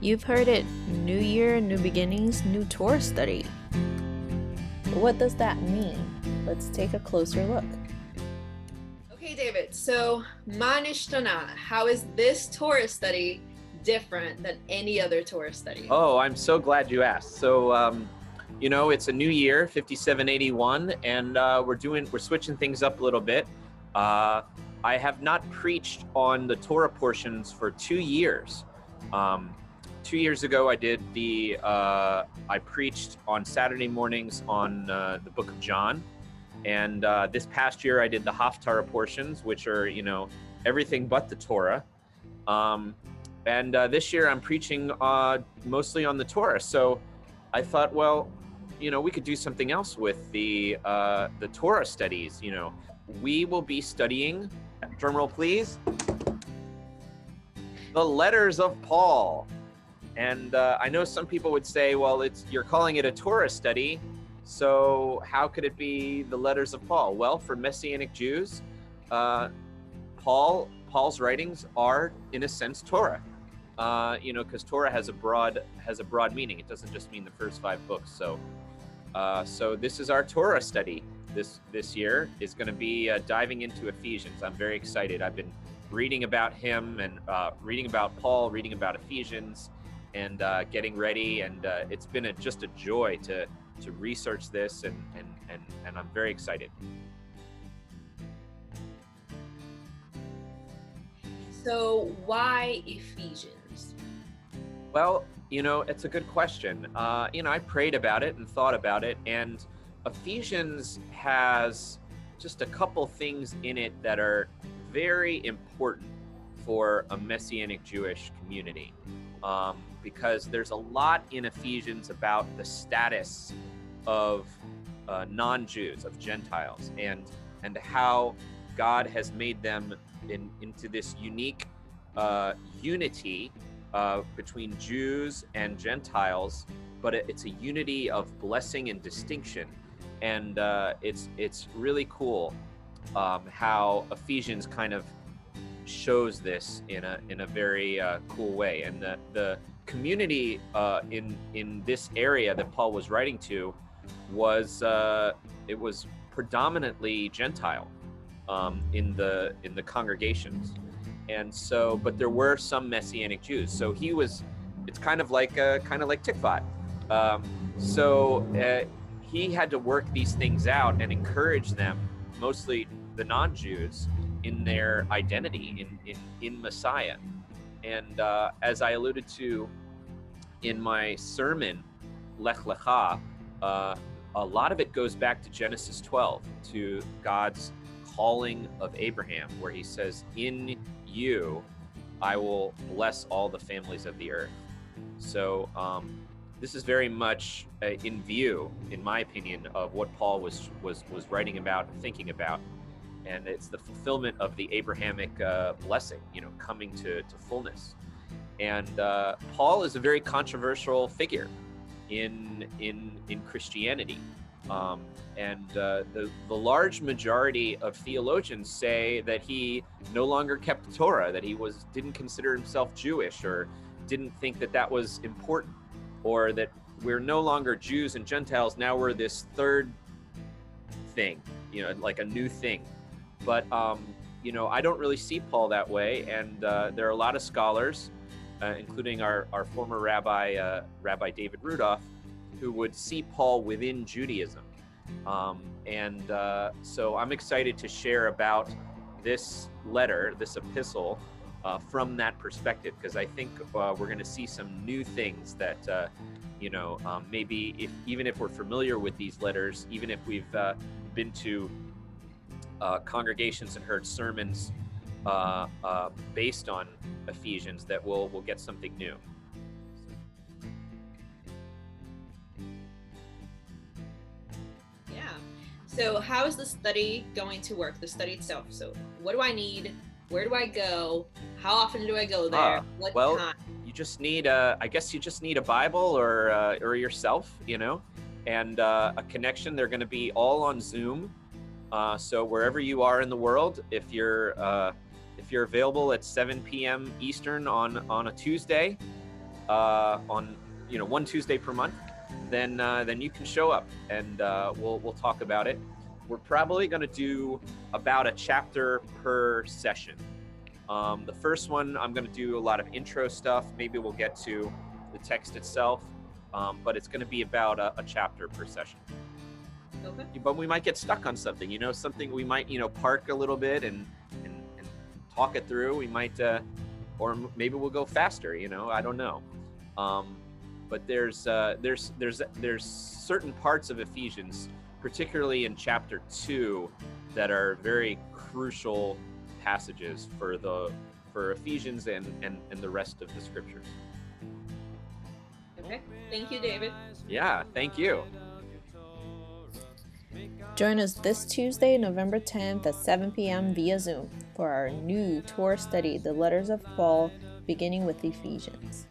You've heard it, new year, new beginnings, new Torah study. What does that mean? Let's take a closer look. Okay, David, so Ma Nishtana, how is this Torah study different than any other Torah study? Oh, I'm so glad you asked. So, it's a new year, 5781, and we're switching things up a little bit. I have not preached on the Torah portions for 2 years. 2 years ago, I preached on Saturday mornings on the book of John. And this past year, I did the Haftarah portions, which are, everything but the Torah. And this year, I'm preaching mostly on the Torah. So I thought, well, we could do something else with the Torah studies. We will be studying, drumroll please, the letters of Paul. And I know some people would say, well, you're calling it a Torah study, so how could it be the letters of Paul? Well, for Messianic Jews, Paul's writings are, in a sense, Torah. Because Torah has a broad meaning. It doesn't just mean the first 5 books. So this is our Torah study. This year is going to be diving into Ephesians. I'm very excited. I've been reading about him and reading about Paul, reading about Ephesians, and getting ready. And it's been just a joy to research this, and I'm very excited. So why Ephesians? Well, it's a good question. I prayed about it and thought about it, and Ephesians has just a couple things in it that are very important for a Messianic Jewish community, because there's a lot in Ephesians about the status of non-Jews, of Gentiles, and how God has made them into this unique unity between Jews and Gentiles, but it's a unity of blessing and distinction. And it's really cool how Ephesians kind of shows this in a very cool way. And the community in this area that Paul was writing to was predominantly Gentile in the congregations. And so, but there were some Messianic Jews. So it's kind of like Tikvat. So he had to work these things out and encourage them, mostly the non-Jews, in their identity in Messiah. And as I alluded to in my sermon, Lech Lecha, a lot of it goes back to Genesis 12, to God's calling of Abraham, where he says, in you, I will bless all the families of the earth. So this is very much in view, in my opinion, of what Paul was writing about and thinking about. And it's the fulfillment of the Abrahamic blessing, coming to fullness. And Paul is a very controversial figure in Christianity. And the large majority of theologians say that he no longer kept the Torah, that he didn't consider himself Jewish, or didn't think that was important, or that we're no longer Jews and Gentiles, now we're this third thing, like a new thing. But I don't really see Paul that way, and there are a lot of scholars, including our former Rabbi David Rudolph, who would see Paul within Judaism. So I'm excited to share about this letter, this epistle, from that perspective, because I think we're going to see some new things that, maybe even if we're familiar with these letters, even if we've been to congregations and heard sermons based on Ephesians, that we'll get something new. So how is the study going to work, the study itself? So what do I need? Where do I go? How often do I go there? What time? You just need I guess you just need a Bible or yourself, and a connection. They're going to be all on Zoom. So wherever you are in the world, if you're available at 7 p.m. Eastern on a Tuesday, on one Tuesday per month, then you can show up and we'll talk about it. We're probably going to do about a chapter per session. The first one, I'm going to do a lot of intro stuff. Maybe we'll get to the text itself, but it's going to be about a chapter per session. Okay. But we might get stuck on something, something we might, park a little bit and talk it through. We might, or maybe we'll go faster, I don't know. But there's certain parts of Ephesians, particularly in chapter 2, that are very crucial passages for Ephesians and the rest of the scriptures. Okay. Thank you, David. Yeah, thank you. Join us this Tuesday, November 10th at 7 p.m. via Zoom for our new Torah study, The Letters of Paul, beginning with Ephesians.